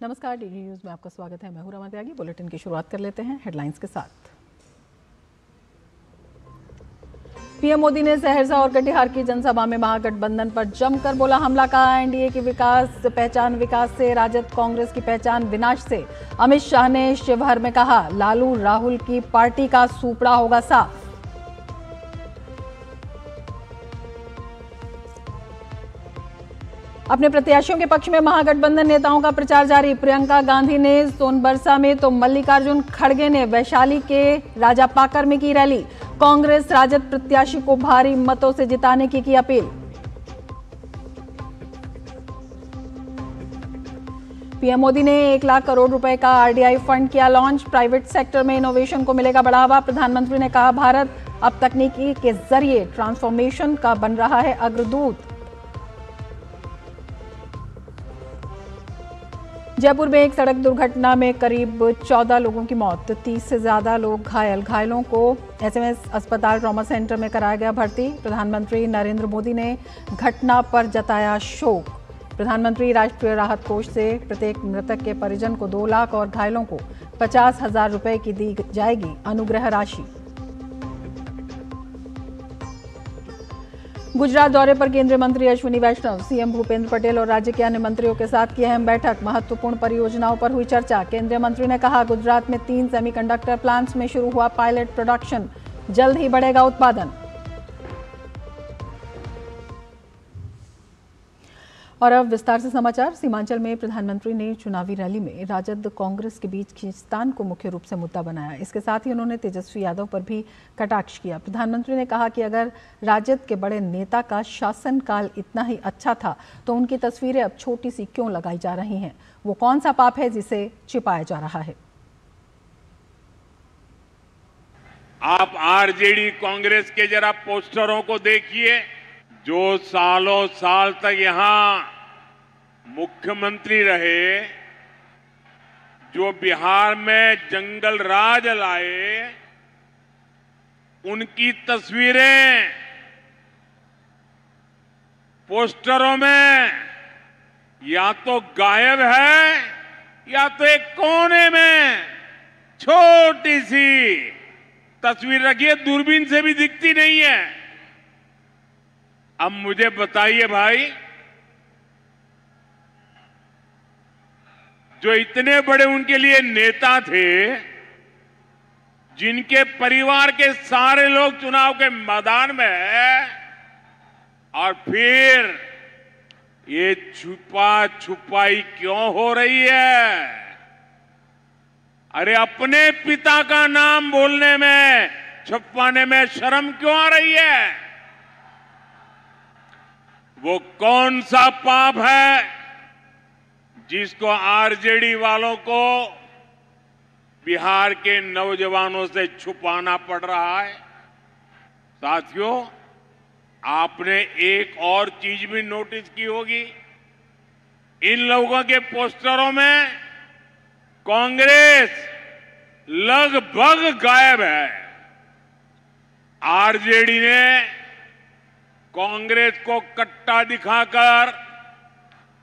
नमस्कार, DD news में आपका स्वागत है। मैं हूं रमा त्यागी। बुलेटिन की शुरुआत कर लेते हैं हेडलाइंस के साथ। पीएम मोदी ने सहरसा और कटिहार की जनसभा में महागठबंधन पर जमकर बोला हमला। कहा एनडीए की पहचान विकास से, राजद कांग्रेस की पहचान विनाश से। अमित शाह ने शिवहर में कहा लालू राहुल की पार्टी का सूपड़ा होगा साफ। अपने प्रत्याशियों के पक्ष में महागठबंधन नेताओं का प्रचार जारी। प्रियंका गांधी ने सोनबरसा में तो मल्लिकार्जुन खड़गे ने वैशाली के राजापाकर में की रैली। कांग्रेस राजद प्रत्याशी को भारी मतों से जिताने की अपील। पीएम मोदी ने 1 लाख करोड़ रुपए का आरडीआई फंड किया लॉन्च। प्राइवेट सेक्टर में इनोवेशन को मिलेगा बढ़ावा। प्रधानमंत्री ने कहा भारत अब तकनीकी के जरिए ट्रांसफॉर्मेशन का बन रहा है अग्रदूत। जयपुर में एक सड़क दुर्घटना में करीब 14 लोगों की मौत, 30 से ज्यादा लोग घायल। घायलों को एसएमएस अस्पताल ट्रॉमा सेंटर में कराया गया भर्ती। प्रधानमंत्री नरेंद्र मोदी ने घटना पर जताया शोक। प्रधानमंत्री राष्ट्रीय राहत कोष से प्रत्येक मृतक के परिजन को 2 लाख और घायलों को 50,000 रुपए की दी जाएगी अनुग्रह राशि। गुजरात दौरे पर केंद्रीय मंत्री अश्विनी वैष्णव, सीएम भूपेंद्र पटेल और राज्य के अन्य मंत्रियों के साथ की अहम बैठक। महत्वपूर्ण परियोजनाओं पर हुई चर्चा। केंद्रीय मंत्री ने कहा गुजरात में 3 सेमीकंडक्टर प्लांट्स में शुरू हुआ पायलट प्रोडक्शन, जल्द ही बढ़ेगा उत्पादन। और अब विस्तार से समाचार। सीमांचल में प्रधानमंत्री ने चुनावी रैली में राजद कांग्रेस के बीच खींचतान को मुख्य रूप से मुद्दा बनाया। इसके साथ ही उन्होंने तेजस्वी यादव पर भी कटाक्ष किया। प्रधानमंत्री ने कहा कि अगर राजद के बड़े नेता का शासनकाल इतना ही अच्छा था तो उनकी तस्वीरें अब छोटी सी क्यों लगाई जा रही हैं? वो कौन सा पाप है जिसे छिपाया जा रहा है? आप आरजेडी कांग्रेस के जरा पोस्टरों को देखिए, जो सालों साल तक यहां मुख्यमंत्री रहे, जो बिहार में जंगल राज लाए, उनकी तस्वीरें पोस्टरों में या तो गायब है या तो एक कोने में छोटी सी तस्वीर रखी है, दूरबीन से भी दिखती नहीं है। अब मुझे बताइए भाई, जो इतने बड़े उनके लिए नेता थे, जिनके परिवार के सारे लोग चुनाव के मैदान में हैं, और फिर ये छुपा छुपाई क्यों हो रही है? अरे अपने पिता का नाम बोलने में, छुपाने में शर्म क्यों आ रही है? वो कौन सा पाप है जिसको आरजेडी वालों को बिहार के नौजवानों से छुपाना पड़ रहा है? साथियों, आपने एक और चीज भी नोटिस की होगी, इन लोगों के पोस्टरों में कांग्रेस लगभग गायब है। आरजेडी ने कांग्रेस को कट्टा दिखाकर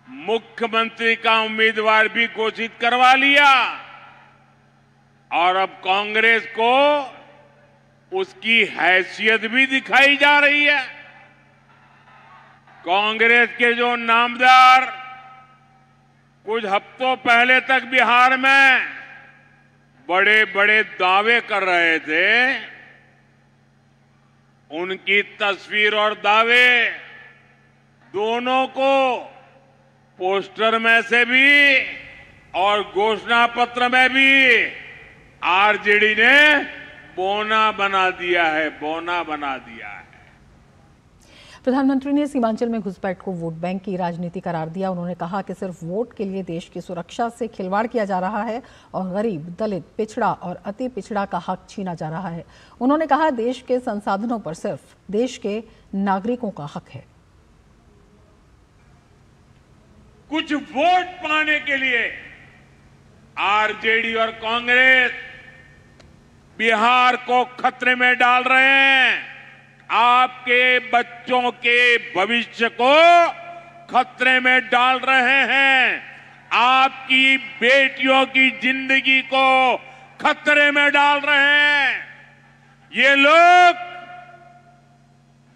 मुख्यमंत्री का उम्मीदवार भी घोषित करवा लिया, और अब कांग्रेस को उसकी हैसियत भी दिखाई जा रही है। कांग्रेस के जो नामदार कुछ हफ्तों पहले तक बिहार में बड़े बड़े दावे कर रहे थे, उनकी तस्वीर और दावे दोनों को पोस्टर में से भी और घोषणा पत्र में भी आरजेडी ने बोना बना दिया है, बोना बना दिया है। प्रधानमंत्री ने सीमांचल में घुसपैठ को वोट बैंक की राजनीति करार दिया। उन्होंने कहा कि सिर्फ वोट के लिए देश की सुरक्षा से खिलवाड़ किया जा रहा है और गरीब, दलित, पिछड़ा और अति पिछड़ा का हक छीना जा रहा है। उन्होंने कहा देश के संसाधनों पर सिर्फ देश के नागरिकों का हक है। कुछ वोट पाने के लिए आरजेडी और कांग्रेस बिहार को खतरे में डाल रहे हैं। आपके बच्चों के भविष्य को खतरे में डाल रहे हैं। आपकी बेटियों की जिंदगी को खतरे में डाल रहे हैं। ये लोग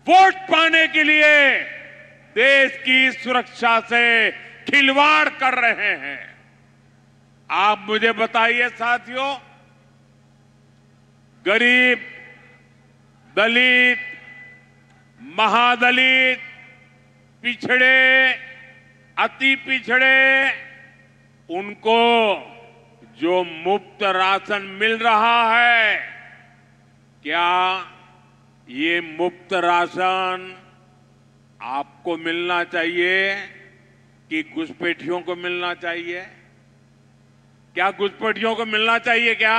वोट पाने के लिए देश की सुरक्षा से खिलवाड़ कर रहे हैं। आप मुझे बताइए साथियों, गरीब, दलित, महादलित, पिछड़े, अति पिछड़े, उनको जो मुफ्त राशन मिल रहा है, क्या ये मुफ्त राशन आपको मिलना चाहिए कि घुसपैठियों को मिलना चाहिए? क्या घुसपैठियों को मिलना चाहिए? क्या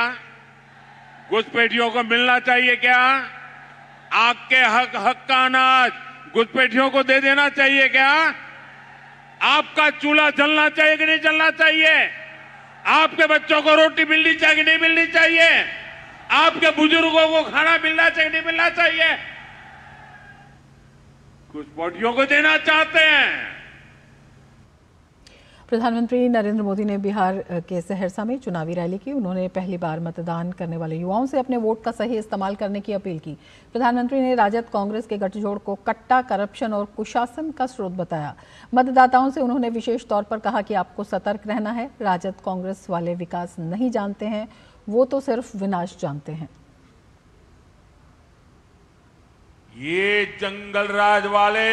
घुसपैठियों को मिलना चाहिए? क्या आपके हक का अनाज घुसपैठियों को दे देना चाहिए? क्या आपका चूल्हा जलना चाहिए कि नहीं जलना चाहिए? आपके बच्चों को रोटी मिलनी चाहिए कि नहीं मिलनी चाहिए? आपके बुजुर्गों को खाना मिलना चाहिए नहीं मिलना चाहिए? घुसपैठियों को देना चाहते हैं। प्रधानमंत्री नरेंद्र मोदी ने बिहार के सहरसा में चुनावी रैली की। उन्होंने पहली बार मतदान करने वाले युवाओं से अपने वोट का सही इस्तेमाल करने की अपील की। प्रधानमंत्री ने राजद कांग्रेस के गठजोड़ को कट्टा, करप्शन और कुशासन का स्रोत बताया। मतदाताओं से उन्होंने विशेष तौर पर कहा कि आपको सतर्क रहना है। राजद कांग्रेस वाले विकास नहीं जानते हैं, वो तो सिर्फ विनाश जानते हैं। ये जंगल राज वाले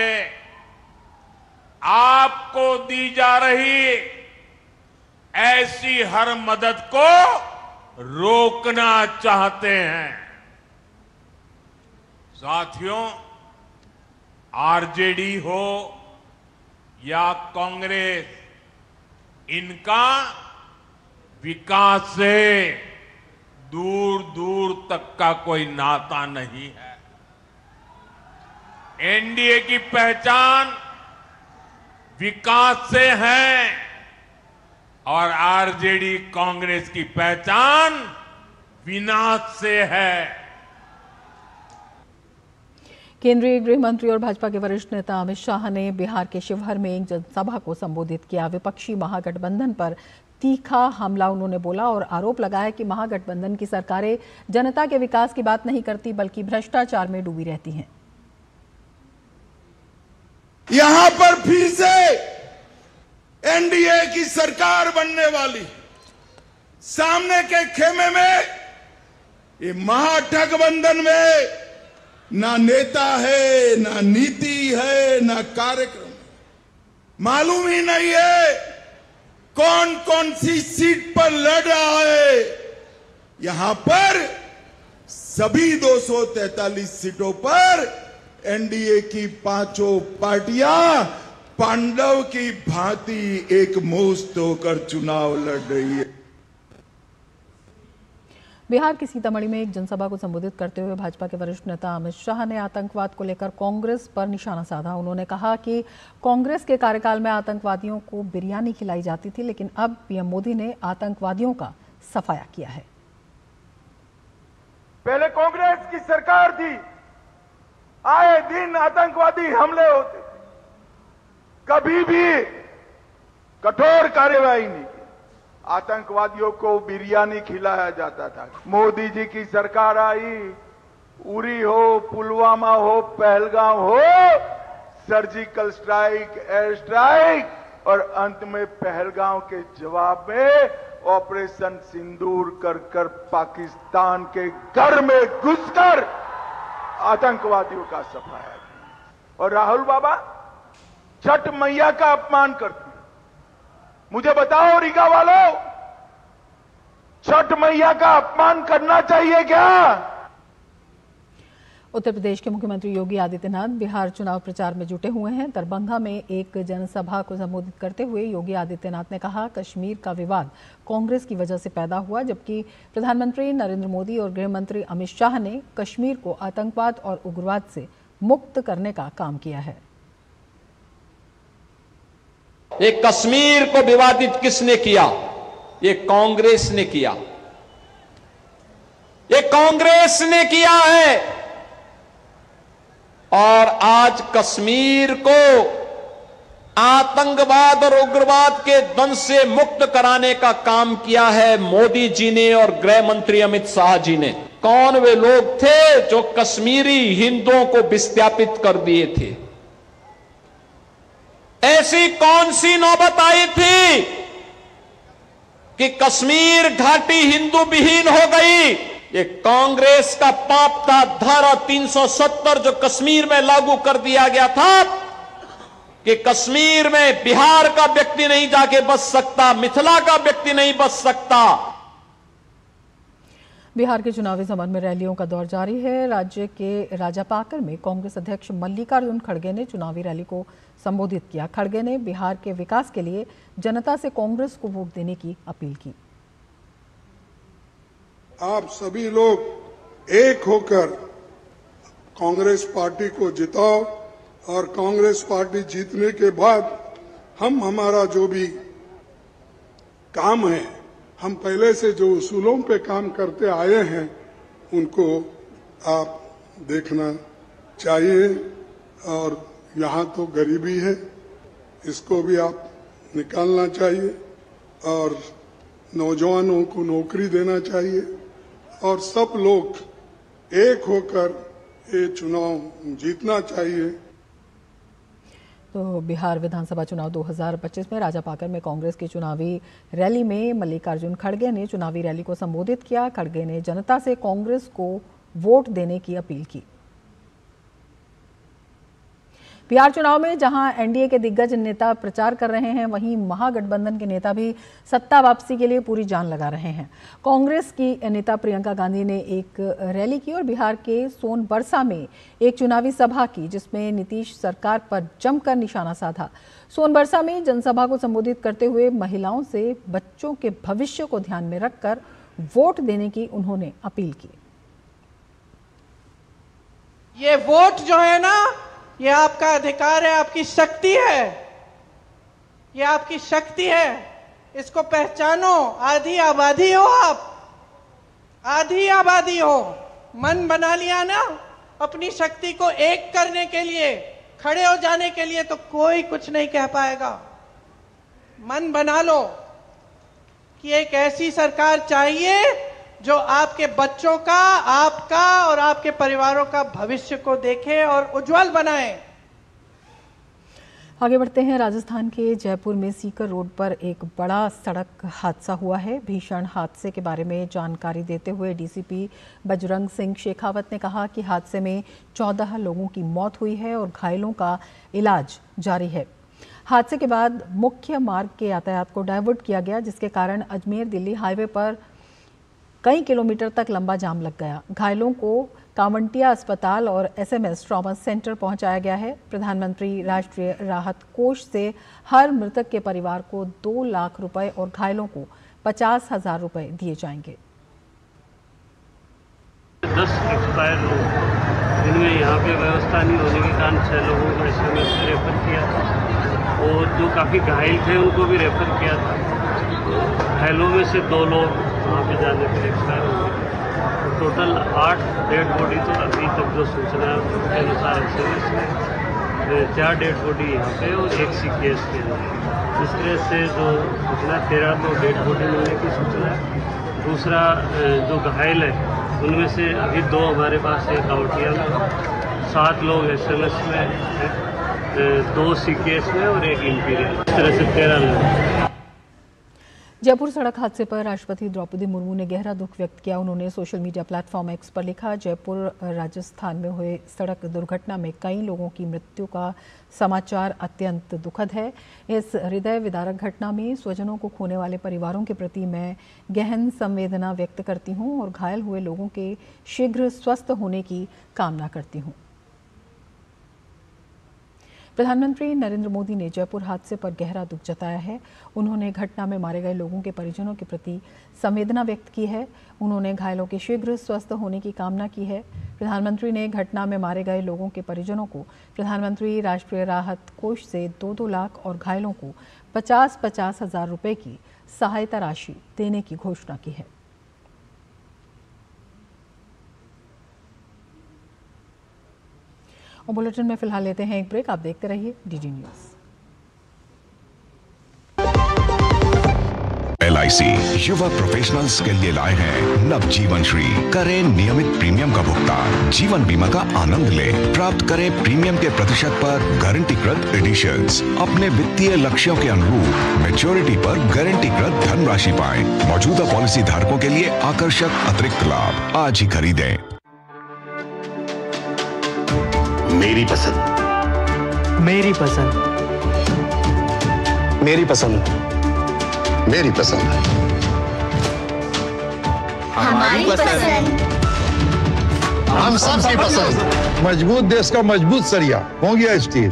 आपको दी जा रही ऐसी हर मदद को रोकना चाहते हैं। साथियों, आरजेडी हो या कांग्रेस, इनका विकास से दूर दूर तक का कोई नाता नहीं है। एनडीए की पहचान विकास से है और आरजेडी कांग्रेस की पहचान विनाश से है। केंद्रीय गृह मंत्री और भाजपा के वरिष्ठ नेता अमित शाह ने बिहार के शिवहर में एक जनसभा को संबोधित किया। विपक्षी महागठबंधन पर तीखा हमला उन्होंने बोला और आरोप लगाया कि महागठबंधन की सरकारें जनता के विकास की बात नहीं करती बल्कि भ्रष्टाचार में डूबी रहती हैं। यहां पर फिर से एनडीए की सरकार बनने वाली, सामने के खेमे में ये महागठबंधन में ना नेता है, ना नीति है, ना कार्यक्रम। मालूम ही नहीं है कौन कौन सी सीट पर लड़ रहा है। यहां पर सभी 243 सीटों पर एनडीए की पांचों पार्टियां पांडव की भांति एक मुश्त होकर चुनाव लड़ रही है। बिहार की सीतामढ़ी में एक जनसभा को संबोधित करते हुए भाजपा के वरिष्ठ नेता अमित शाह ने आतंकवाद को लेकर कांग्रेस पर निशाना साधा। उन्होंने कहा कि कांग्रेस के कार्यकाल में आतंकवादियों को बिरयानी खिलाई जाती थी, लेकिन अब पीएम मोदी ने आतंकवादियों का सफाया किया है। पहले कांग्रेस की सरकार थी, आए दिन आतंकवादी हमले होते, कभी भी कठोर कार्यवाही नहीं की। आतंकवादियों को बिरयानी खिलाया जाता था। मोदी जी की सरकार आई, उरी हो, पुलवामा हो, पहलगाम हो, सर्जिकल स्ट्राइक, एयर स्ट्राइक और अंत में पहलगाम के जवाब में ऑपरेशन सिंदूर कर कर पाकिस्तान के घर में घुसकर आतंकवादियों का सफाया। और राहुल बाबा छठ मैया का अपमान करते हैं। मुझे बताओ रीगा वालों, छठ मैया का अपमान करना चाहिए क्या? उत्तर प्रदेश के मुख्यमंत्री योगी आदित्यनाथ बिहार चुनाव प्रचार में जुटे हुए हैं। दरभंगा में एक जनसभा को संबोधित करते हुए योगी आदित्यनाथ ने कहा, कश्मीर का विवाद कांग्रेस की वजह से पैदा हुआ, जबकि प्रधानमंत्री नरेंद्र मोदी और गृह मंत्री अमित शाह ने कश्मीर को आतंकवाद और उग्रवाद से मुक्त करने का काम किया है। ये कश्मीर को विवादित किसने किया? ये कांग्रेस ने किया। ये कांग्रेस ने किया है। और आज कश्मीर को आतंकवाद और उग्रवाद के द्वंद से मुक्त कराने का काम किया है मोदी जी ने और गृह मंत्री अमित शाह जी ने। कौन वे लोग थे जो कश्मीरी हिंदुओं को विस्थापित कर दिए थे? ऐसी कौन सी नौबत आई थी कि कश्मीर घाटी हिंदू विहीन हो गई? ये कांग्रेस का पाप था। धारा 370 जो कश्मीर में लागू कर दिया गया था कि कश्मीर में बिहार का व्यक्ति नहीं जाके बस सकता, मिथिला का व्यक्ति नहीं बस सकता। बिहार के चुनावी समर में रैलियों का दौर जारी है। राज्य के राजापाकर में कांग्रेस अध्यक्ष मल्लिकार्जुन खड़गे ने चुनावी रैली को संबोधित किया। खड़गे ने बिहार के विकास के लिए जनता से कांग्रेस को वोट देने की अपील की। आप सभी लोग एक होकर कांग्रेस पार्टी को जिताओ और कांग्रेस पार्टी जीतने के बाद हम हमारा जो भी काम है, हम पहले से जो उसूलों पे काम करते आए हैं उनको आप देखना चाहिए। और यहाँ तो गरीबी है, इसको भी आप निकालना चाहिए और नौजवानों को नौकरी देना चाहिए और सब लोग एक होकर ये चुनाव जीतना चाहिए। तो बिहार विधानसभा चुनाव 2025 में राजापाकर में कांग्रेस की चुनावी रैली में मल्लिकार्जुन खड़गे ने चुनावी रैली को संबोधित किया। खड़गे ने जनता से कांग्रेस को वोट देने की अपील की। बिहार चुनाव में जहां एनडीए के दिग्गज नेता प्रचार कर रहे हैं, वहीं महागठबंधन के नेता भी सत्ता वापसी के लिए पूरी जान लगा रहे हैं। कांग्रेस की नेता प्रियंका गांधी ने एक रैली की और बिहार के सोनबरसा में एक चुनावी सभा की, जिसमें नीतीश सरकार पर जमकर निशाना साधा। सोनबरसा में जनसभा को संबोधित करते हुए महिलाओं से बच्चों के भविष्य को ध्यान में रखकर वोट देने की उन्होंने अपील की। ये वोट जो है ना, ये आपका अधिकार है, आपकी शक्ति है, ये आपकी शक्ति है, इसको पहचानो। आधी आबादी हो आप, आधी आबादी हो। मन बना लिया ना अपनी शक्ति को एक करने के लिए, खड़े हो जाने के लिए, तो कोई कुछ नहीं कह पाएगा। मन बना लो कि एक ऐसी सरकार चाहिए जो आपके बच्चों का, आपका और आपके परिवारों का भविष्य को देखे और उज्जवल बनाए। आगे बढ़ते हैं। राजस्थान के जयपुर में सीकर रोड पर एक बड़ा सड़क हादसा हुआ है। भीषण हादसे के बारे में जानकारी देते हुए डीसीपी बजरंग सिंह शेखावत ने कहा कि हादसे में 14 लोगों की मौत हुई है और घायलों का इलाज जारी है। हादसे के बाद मुख्य मार्ग के यातायात को डायवर्ट किया गया, जिसके कारण अजमेर दिल्ली हाईवे पर कई किलोमीटर तक लंबा जाम लग गया। घायलों को कांवटिया अस्पताल और एसएमएस ट्रॉमा सेंटर पहुंचाया गया है। प्रधानमंत्री राष्ट्रीय राहत कोष से हर मृतक के परिवार को 2 लाख रुपए और घायलों को 50,000 रुपए दिए जाएंगे। 10 एक्सपायर लोग, इनमें यहाँ पे व्यवस्था नहीं होने के कारण 6 लोगों को एसएमएस रेफर किया था और जो काफ़ी घायल थे उनको भी रेफर किया था। घायलों में से 2 लोग वहाँ पे जाने पर एक्सपायर हो गए। टोटल 8 डेड बॉडी तो अभी तक जो सूचना है उसके अनुसार एसएमएस में 4 डेड बॉडी यहाँ पे और 1 सीकेएस के अंदर। इस तरह से जो सूचना 13 तो डेड बॉडी मिलने की सूचना है। दूसरा जो घायल है उनमें से अभी 2 हमारे पास है कांवटिया में, 7 लोग एसएमएस में, 2 सीकेएस में और 1 इंपीरियल। इस तरह से 13 लोग। जयपुर सड़क हादसे पर राष्ट्रपति द्रौपदी मुर्मू ने गहरा दुख व्यक्त किया। उन्होंने सोशल मीडिया प्लेटफॉर्म एक्स पर लिखा, जयपुर राजस्थान में हुए सड़क दुर्घटना में कई लोगों की मृत्यु का समाचार अत्यंत दुखद है। इस हृदय विदारक घटना में स्वजनों को खोने वाले परिवारों के प्रति मैं गहन संवेदना व्यक्त करती हूं और घायल हुए लोगों के शीघ्र स्वस्थ होने की कामना करती हूं। प्रधानमंत्री नरेंद्र मोदी ने जयपुर हादसे पर गहरा दुख जताया है। उन्होंने घटना में मारे गए लोगों के परिजनों के प्रति संवेदना व्यक्त की है। उन्होंने घायलों के शीघ्र स्वस्थ होने की कामना की है। प्रधानमंत्री ने घटना में मारे गए लोगों के परिजनों को प्रधानमंत्री राष्ट्रीय राहत कोष से 2-2 लाख और घायलों को 50-50 हजार रुपए की सहायता राशि देने की घोषणा की है। और बुलेटिन में फिलहाल लेते हैं एक ब्रेक। आप देखते रहिए डीडी न्यूज़। LIC युवा प्रोफेशनल्स के लिए लाए हैं नव जीवन श्री। करें नियमित प्रीमियम का भुगतान, जीवन बीमा का आनंद लें, प्राप्त करें प्रीमियम के प्रतिशत पर गारंटीकृत एडिशंस। अपने वित्तीय लक्ष्यों के अनुरूप मैच्योरिटी पर गारंटीकृत धनराशि पाएं। मौजूदा पॉलिसी धारकों के लिए आकर्षक अतिरिक्त लाभ। आज ही खरीदें। मेरी पसंद, मेरी पसंद, मेरी पसंद, मेरी पसंद, हमारी पसंद, हम सबकी पसंद। मजबूत देश का मजबूत सरिया हो गया स्टील।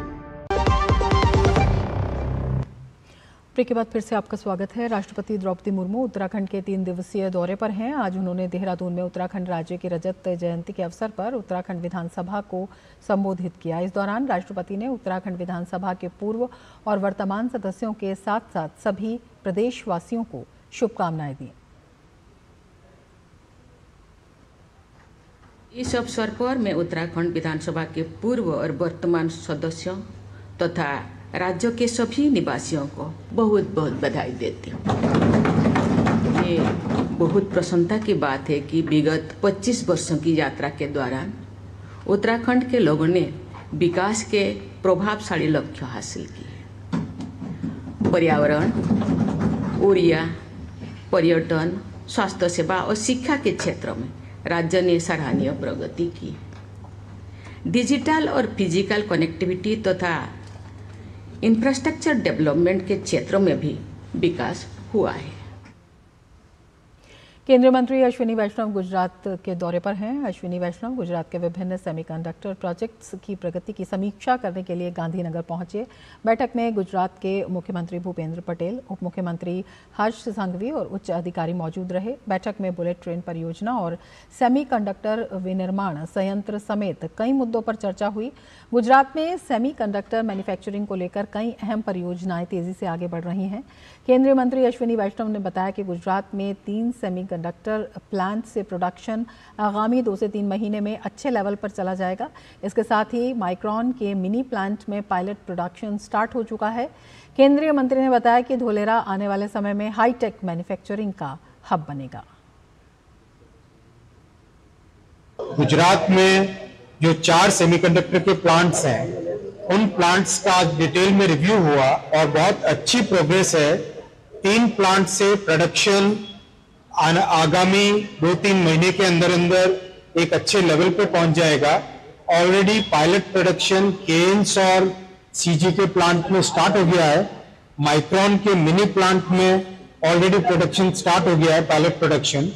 ब्रेक के बाद फिर से आपका स्वागत है। राष्ट्रपति द्रौपदी मुर्मू उत्तराखंड के 3 दिवसीय दौरे पर हैं। आज उन्होंने देहरादून में उत्तराखंड राज्य की रजत जयंती के अवसर पर उत्तराखंड विधानसभा को संबोधित किया। इस दौरान राष्ट्रपति ने उत्तराखंड विधानसभा के पूर्व और वर्तमान सदस्यों के साथ साथ सभी प्रदेशवासियों को शुभकामनाएं दी। इस अवसर पर मैं उत्तराखंड विधानसभा के पूर्व और वर्तमान सदस्यों तथा राज्य के सभी निवासियों को बहुत बहुत बधाई देती हूँ। ये बहुत प्रसन्नता की बात है कि विगत 25 वर्षों की यात्रा के दौरान उत्तराखंड के लोगों ने विकास के प्रभावशाली लक्ष्य हासिल किए। पर्यावरण, ऊर्जा, पर्यटन, स्वास्थ्य सेवा और शिक्षा के क्षेत्र में राज्य ने सराहनीय प्रगति की। डिजिटल और फिजिकल कनेक्टिविटी तथा इंफ्रास्ट्रक्चर डेवलपमेंट के क्षेत्रों में भी विकास हुआ है। केंद्रीय मंत्री अश्विनी वैष्णव गुजरात के दौरे पर हैं। अश्विनी वैष्णव गुजरात के विभिन्न सेमीकंडक्टर प्रोजेक्ट्स की प्रगति की समीक्षा करने के लिए गांधीनगर पहुंचे। बैठक में गुजरात के मुख्यमंत्री भूपेंद्र पटेल, उप मुख्यमंत्री हर्ष संघवी और उच्च अधिकारी मौजूद रहे। बैठक में बुलेट ट्रेन परियोजना और सेमीकंडक्टर विनिर्माण संयंत्र समेत कई मुद्दों पर चर्चा हुई। गुजरात में सेमीकंडक्टर मैन्युफैक्चरिंग को लेकर कई अहम परियोजनाएं तेजी से आगे बढ़ रही हैं। केंद्रीय मंत्री अश्विनी वैष्णव ने बताया कि गुजरात में 3 सेमीकंडक्टर प्लांट से प्रोडक्शन आगामी 2 से 3 महीने में अच्छे लेवल पर चला जाएगा। इसके साथ ही माइक्रॉन के मिनी प्लांट में पायलट प्रोडक्शन स्टार्ट हो चुका है। केंद्रीय मंत्री ने बताया कि धोलेरा आने वाले समय में हाईटेक मैन्युफैक्चरिंग का हब बनेगा। गुजरात में जो 4 सेमीकंडक्टर के प्लांट्स हैं, उन प्लांट्स का आज डिटेल में रिव्यू हुआ और बहुत अच्छी प्रोग्रेस है। 3 प्लांट से प्रोडक्शन आगामी 2-3 महीने के अंदर अंदर एक अच्छे लेवल पे पहुंच जाएगा। ऑलरेडी पायलट प्रोडक्शन केन्स और सीजी के प्लांट में स्टार्ट हो गया है। माइक्रॉन के मिनी प्लांट में ऑलरेडी प्रोडक्शन स्टार्ट हो गया है, पायलट प्रोडक्शन।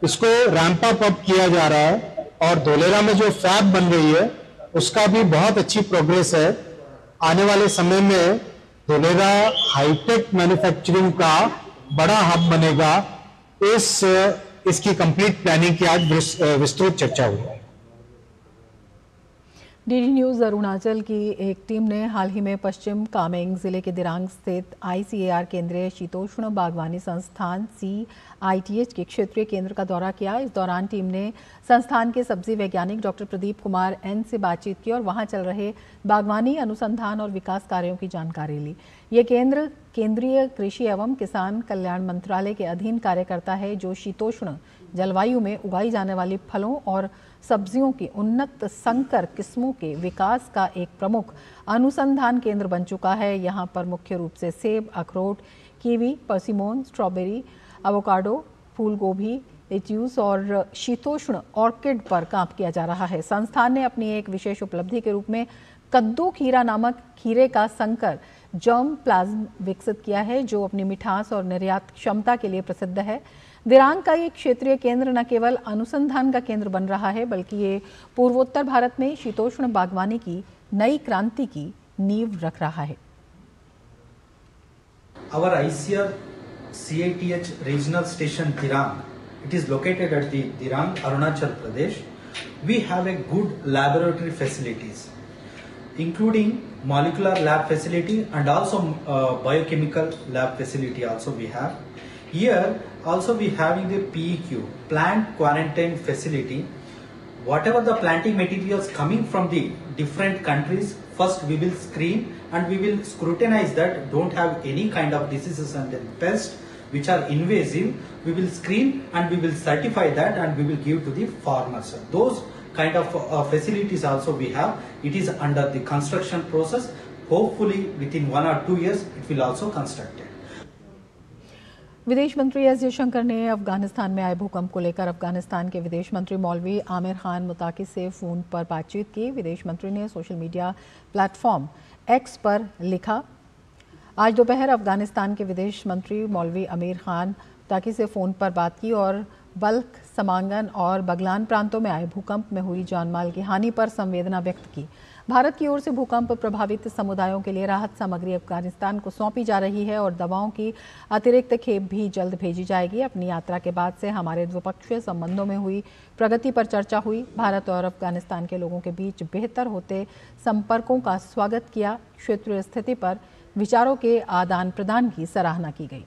इसको रैंप अप किया जा रहा है और धोलेरा में जो फैब बन रही है उसका भी बहुत अच्छी प्रोग्रेस है। आने वाले समय में धोलेरा हाईटेक मैन्युफैक्चरिंग का बड़ा हब बनेगा। इसकी कंप्लीट प्लानिंग की आज विस्तृत चर्चा हुई। डीडी न्यूज अरुणाचल की एक टीम ने हाल ही में पश्चिम कामेंग जिले के दिरांग स्थित ICAR केंद्रीय शीतोष्ण बागवानी संस्थान CITH के क्षेत्रीय केंद्र का दौरा किया। इस दौरान टीम ने संस्थान के सब्जी वैज्ञानिक डॉक्टर प्रदीप कुमार N से बातचीत की और वहां चल रहे बागवानी अनुसंधान और विकास कार्यों की जानकारी ली। ये केंद्र केंद्रीय कृषि एवं किसान कल्याण मंत्रालय के अधीन कार्य करता है, जो शीतोष्ण जलवायु में उगाई जाने वाली फलों और सब्जियों की उन्नत संकर किस्मों के विकास का एक प्रमुख अनुसंधान केंद्र बन चुका है। यहाँ पर मुख्य रूप से सेब, अखरोट, कीवी, परसिमोन, स्ट्रॉबेरी, एवोकाडो, फूल गोभी, लेट्यूस और शीतोष्ण ऑर्किड पर काम किया जा रहा है। संस्थान ने अपनी एक विशेष उपलब्धि के रूप में कद्दू खीरा नामक खीरे का संकर जर्म प्लाज्म विकसित किया है, जो अपनी मिठास और निर्यात क्षमता के लिए प्रसिद्ध है। दिरांग का ये क्षेत्रीय केंद्र न केवल अनुसंधान का केंद्र बन रहा है, बल्कि ये पूर्वोत्तर भारत में शीतोष्ण बागवानी की नई क्रांति की नींव रख रहा है। Our ICAR CITH regional station Dirang, it is located at the Dirang, Arunachal Pradesh. We have a good laboratory facilities, including molecular lab facility and also biochemical lab facility also we have. Here also we having the PEQ, plant quarantine facility. Whatever the planting materials coming from the different countries, first we will screen and we will scrutinize that don't have any kind of diseases and then pest. which are invasive, we will screen and we will certify that and we will give to the farmers. Those kind of facilities also we have. It is under the construction process. Hopefully within 1 or 2 years it will also constructed. विदेश मंत्री S Jaishankar ने अफगानिस्तान में आए भूकंप को लेकर अफगानिस्तान के विदेश मंत्री मौलवी आमिर खान मुताकिस से फ़ोन पर बातचीत की। विदेश मंत्री ने सोशल मीडिया प्लेटफॉर्म एक्स पर लिखा, आज दोपहर अफगानिस्तान के विदेश मंत्री मौलवी आमिर खान मुताकिस से फ़ोन पर बात की और बल्ख, समांगन और बगलान प्रांतों में आए भूकंप में हुई जानमाल की हानि पर संवेदना व्यक्त की। भारत की ओर से भूकंप प्रभावित समुदायों के लिए राहत सामग्री अफगानिस्तान को सौंपी जा रही है और दवाओं की अतिरिक्त खेप भी जल्द भेजी जाएगी। अपनी यात्रा के बाद से हमारे द्विपक्षीय संबंधों में हुई प्रगति पर चर्चा हुई। भारत और अफगानिस्तान के लोगों के बीच बेहतर होते संपर्कों का स्वागत किया। क्षेत्रीय स्थिति पर विचारों के आदान प्रदान की सराहना की गई।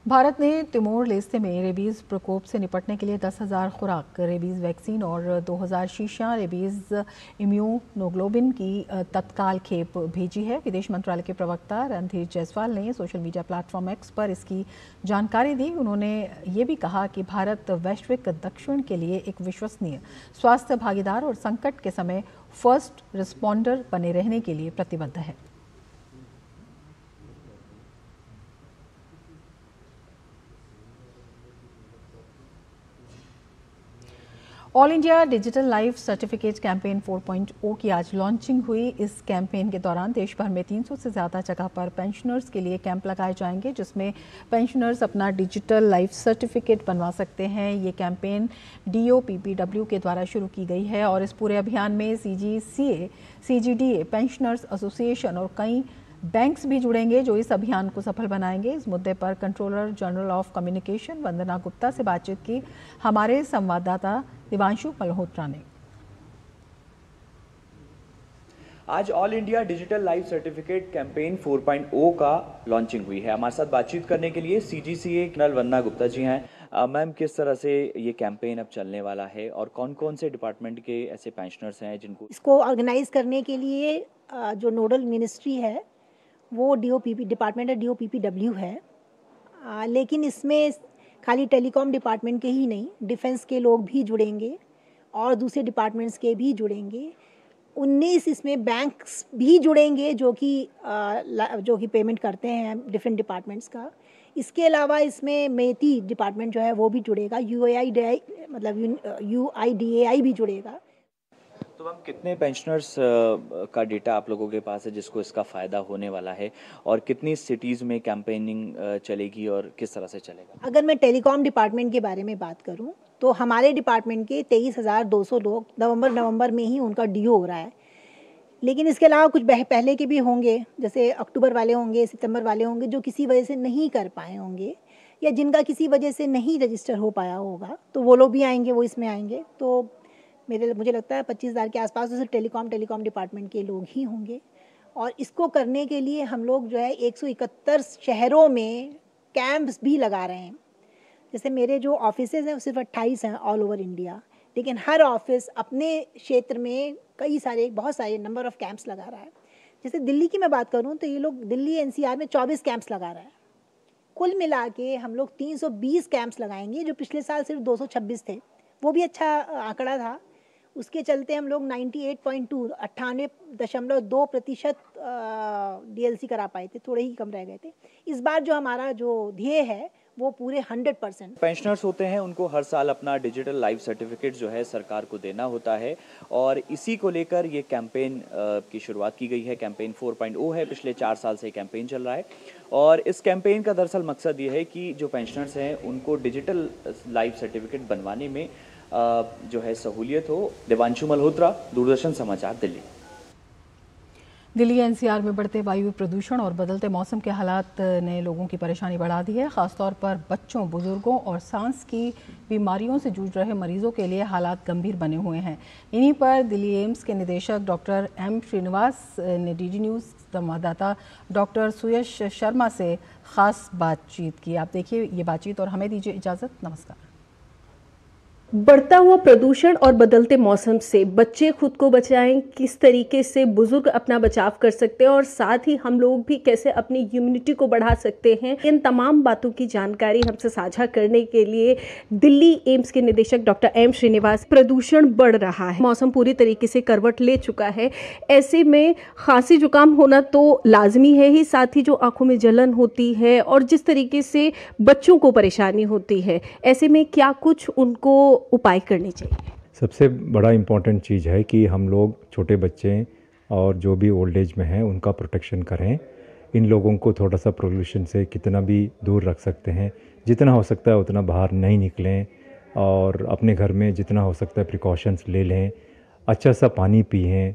भारत ने तिमोर लेस्ते में रेबीज़ प्रकोप से निपटने के लिए 10,000 खुराक रेबीज़ वैक्सीन और 2,000 शीशियाँ रेबीज़ इम्यूनोग्लोबिन की तत्काल खेप भेजी है। विदेश मंत्रालय के प्रवक्ता रणधीर जायसवाल ने सोशल मीडिया प्लेटफॉर्म एक्स पर इसकी जानकारी दी। उन्होंने ये भी कहा कि भारत वैश्विक दक्षिण के लिए एक विश्वसनीय स्वास्थ्य भागीदार और संकट के समय फर्स्ट रिस्पॉन्डर बने रहने के लिए प्रतिबद्ध है। All India digital life certificate campaign 4.0 की आज लॉन्चिंग हुई। इस कैंपेन के दौरान देश भर में 300 से ज़्यादा जगह पर पेंशनर्स के लिए कैंप लगाए जाएंगे, जिसमें पेंशनर्स अपना डिजिटल लाइफ सर्टिफिकेट बनवा सकते हैं। ये कैंपेन DOPPW के द्वारा शुरू की गई है और इस पूरे अभियान में CGCA, CGDA, पेंशनर्स एसोसिएशन और कई बैंक्स भी जुड़ेंगे जो इस अभियान को सफल बनाएंगे। इस मुद्दे पर कंट्रोलर जनरल ऑफ कम्युनिकेशन वंदना गुप्ता से बातचीत की हमारे संवाददाता दिवांशु मल्होत्रा ने। आज all India digital life certificate campaign 4.0 का लॉन्चिंग हुई है। हमारे साथ बातचीत करने के लिए CGCA जनरल वंदना गुप्ता जी हैं। मैम, किस तरह से ये कैंपेन अब चलने वाला है और कौन कौन से डिपार्टमेंट के ऐसे पेंशनर्स हैं जिनको इसको ऑर्गेनाइज करने के लिए जो नोडल मिनिस्ट्री है वो डिपार्टमेंट है DOPPW है। लेकिन इसमें खाली टेलीकॉम डिपार्टमेंट के ही नहीं, डिफेंस के लोग भी जुड़ेंगे और दूसरे डिपार्टमेंट्स के भी जुड़ेंगे। 19 इसमें बैंक्स भी जुड़ेंगे जो कि पेमेंट करते हैं डिफरेंट डिपार्टमेंट्स का। इसके अलावा इसमें मेती डिपार्टमेंट जो है वो भी जुड़ेगा, UIDAI भी जुड़ेगा। तो मैम, कितने पेंशनर्स का डेटा आप लोगों के पास है जिसको इसका फ़ायदा होने वाला है और कितनी सिटीज़ में कैंपेनिंग चलेगी और किस तरह से चलेगा? अगर मैं टेलीकॉम डिपार्टमेंट के बारे में बात करूं तो हमारे डिपार्टमेंट के 23,200 लोग नवंबर में ही उनका DO हो रहा है। लेकिन इसके अलावा कुछ पहले के भी होंगे, जैसे अक्टूबर वाले होंगे, सितंबर वाले होंगे जो किसी वजह से नहीं कर पाए होंगे या जिनका किसी वजह से नहीं रजिस्टर हो पाया होगा, तो वो लोग भी आएंगे, वो इसमें आएंगे। तो मुझे लगता है 25,000 के आसपास तो सिर्फ टेलीकॉम डिपार्टमेंट के लोग ही होंगे। और इसको करने के लिए हम लोग जो है 171 शहरों में कैंप्स भी लगा रहे हैं। जैसे मेरे जो ऑफिसेज हैं वो सिर्फ 28 हैं ऑल ओवर इंडिया, लेकिन हर ऑफिस अपने क्षेत्र में बहुत सारे नंबर ऑफ कैंप्स लगा रहा है। जैसे दिल्ली की मैं बात करूं तो ये लोग दिल्ली NCR में 24 कैंप्स लगा रहा है। कुल मिला के हम लोग 320 कैंप्स लगाएंगे, जो पिछले साल सिर्फ 226 थे। वो भी अच्छा आंकड़ा था। उसके चलते हम लोग 98.2% DLC करा पाए थे, थोड़े ही कम रह गए थे। इस बार जो हमारा जो ध्येय है वो पूरे 100%। पेंशनर्स होते हैं उनको हर साल अपना डिजिटल लाइफ सर्टिफिकेट जो है सरकार को देना होता है और इसी को लेकर ये कैंपेन की शुरुआत की गई है। कैंपेन 4.0 है, पिछले 4 साल से कैंपेन चल रहा है और इस कैंपेन का दरअसल मकसद ये है कि जो पेंशनर्स हैं उनको डिजिटल लाइफ सर्टिफिकेट बनवाने में जो है सहूलियत हो। दिवांशु मल्होत्रा, दूरदर्शन समाचार, दिल्ली। दिल्ली NCR में बढ़ते वायु प्रदूषण और बदलते मौसम के हालात ने लोगों की परेशानी बढ़ा दी है। ख़ासतौर पर बच्चों, बुजुर्गों और सांस की बीमारियों से जूझ रहे मरीजों के लिए हालात गंभीर बने हुए हैं। इन्हीं पर दिल्ली एम्स के निदेशक डॉक्टर M श्रीनिवास ने DD न्यूज़ संवाददाता डॉक्टर सुयश शर्मा से ख़ास बातचीत की। आप देखिए ये बातचीत और हमें दीजिए इजाज़त। नमस्कार। बढ़ता हुआ प्रदूषण और बदलते मौसम से बच्चे खुद को बचाएं, किस तरीके से बुजुर्ग अपना बचाव कर सकते हैं और साथ ही हम लोग भी कैसे अपनी इम्यूनिटी को बढ़ा सकते हैं, इन तमाम बातों की जानकारी हमसे साझा करने के लिए दिल्ली एम्स के निदेशक डॉक्टर एम श्रीनिवास। प्रदूषण बढ़ रहा है, मौसम पूरी तरीके से करवट ले चुका है, ऐसे में खांसी जुकाम होना तो लाजमी है ही, साथ ही जो आंखों में जलन होती है और जिस तरीके से बच्चों को परेशानी होती है, ऐसे में क्या कुछ उनको उपाय करने चाहिए? सबसे बड़ा इम्पॉर्टेंट चीज़ है कि हम लोग छोटे बच्चे और जो भी ओल्ड एज में हैं उनका प्रोटेक्शन करें। इन लोगों को थोड़ा सा पोल्यूशन से कितना भी दूर रख सकते हैं, जितना हो सकता है उतना बाहर नहीं निकलें और अपने घर में जितना हो सकता है प्रिकॉशंस ले लें, अच्छा सा पानी पिएं,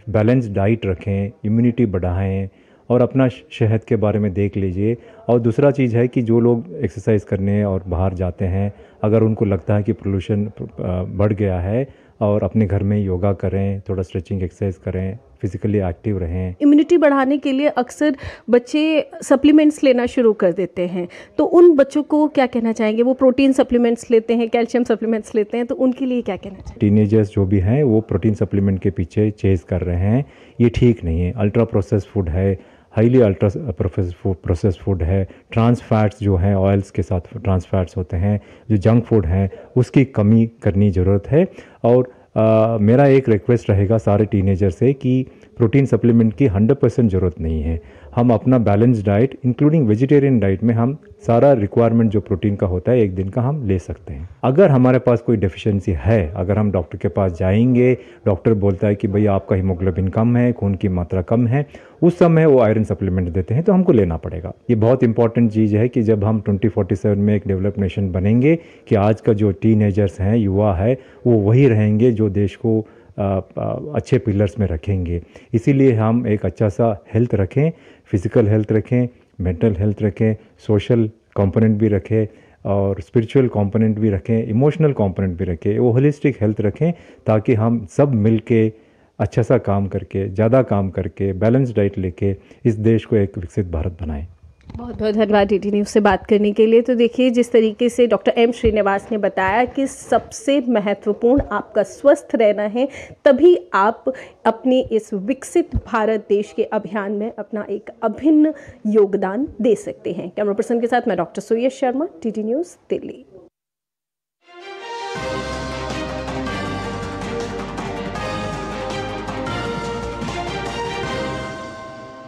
बैलेंस डाइट रखें, इम्यूनिटी बढ़ाएं और अपना सेहत के बारे में देख लीजिए। और दूसरा चीज़ है कि जो लोग एक्सरसाइज करने और बाहर जाते हैं, अगर उनको लगता है कि पोल्यूशन बढ़ गया है और अपने घर में योगा करें, थोड़ा स्ट्रेचिंग एक्सरसाइज करें, फिजिकली एक्टिव रहें। इम्यूनिटी बढ़ाने के लिए अक्सर बच्चे सप्लीमेंट्स लेना शुरू कर देते हैं, तो उन बच्चों को क्या कहना चाहेंगे? वो प्रोटीन सप्लीमेंट्स लेते हैं, कैल्शियम सप्लीमेंट्स लेते हैं, तो उनके लिए क्या कहना चाहिए? टीनेजर्स जो भी हैं वो प्रोटीन सप्लीमेंट के पीछे चेज कर रहे हैं, ये ठीक नहीं है। अल्ट्रा प्रोसेस फूड है, हाईली अल्ट्रा प्रोसेस फूड है, ट्रांस फैट्स जो हैं ऑयल्स के साथ ट्रांस फैट्स होते हैं, जो जंक फूड हैं उसकी कमी करनी ज़रूरत है। और मेरा एक रिक्वेस्ट रहेगा सारे टीनेजर से कि प्रोटीन सप्लीमेंट की 100% ज़रूरत नहीं है। हम अपना balance diet including vegetarian diet में हम सारा रिक्वायरमेंट जो प्रोटीन का होता है एक दिन का हम ले सकते हैं। अगर हमारे पास कोई डेफिशिएंसी है, अगर हम डॉक्टर के पास जाएंगे, डॉक्टर बोलता है कि भैया आपका हीमोग्लोबिन कम है, खून की मात्रा कम है, उस समय वो आयरन सप्लीमेंट देते हैं तो हमको लेना पड़ेगा। ये बहुत इंपॉर्टेंट चीज़ है कि जब हम 2047 में एक डेवलप्ड नेशन बनेंगे कि आज का जो टीनेजर्स हैं, युवा है, वो वही रहेंगे जो देश को अच्छे पिलर्स में रखेंगे। इसीलिए हम एक अच्छा सा हेल्थ रखें, फिज़िकल हेल्थ रखें, मेंटल हेल्थ रखें, सोशल कंपोनेंट भी रखें और स्पिरिचुअल कंपोनेंट भी रखें, इमोशनल कंपोनेंट भी रखें, वो होलिस्टिक हेल्थ रखें, ताकि हम सब मिल के अच्छा सा काम करके, ज़्यादा काम करके, बैलेंस डाइट लेके इस देश को एक विकसित भारत बनाएं। बहुत बहुत धन्यवाद DD न्यूज़ से बात करने के लिए। तो देखिए, जिस तरीके से डॉक्टर एम श्रीनिवास ने बताया कि सबसे महत्वपूर्ण आपका स्वस्थ रहना है, तभी आप अपने इस विकसित भारत देश के अभियान में अपना एक अभिन्न योगदान दे सकते हैं। कैमरा पर्सन के साथ मैं डॉक्टर सुयश शर्मा, DD न्यूज़, दिल्ली।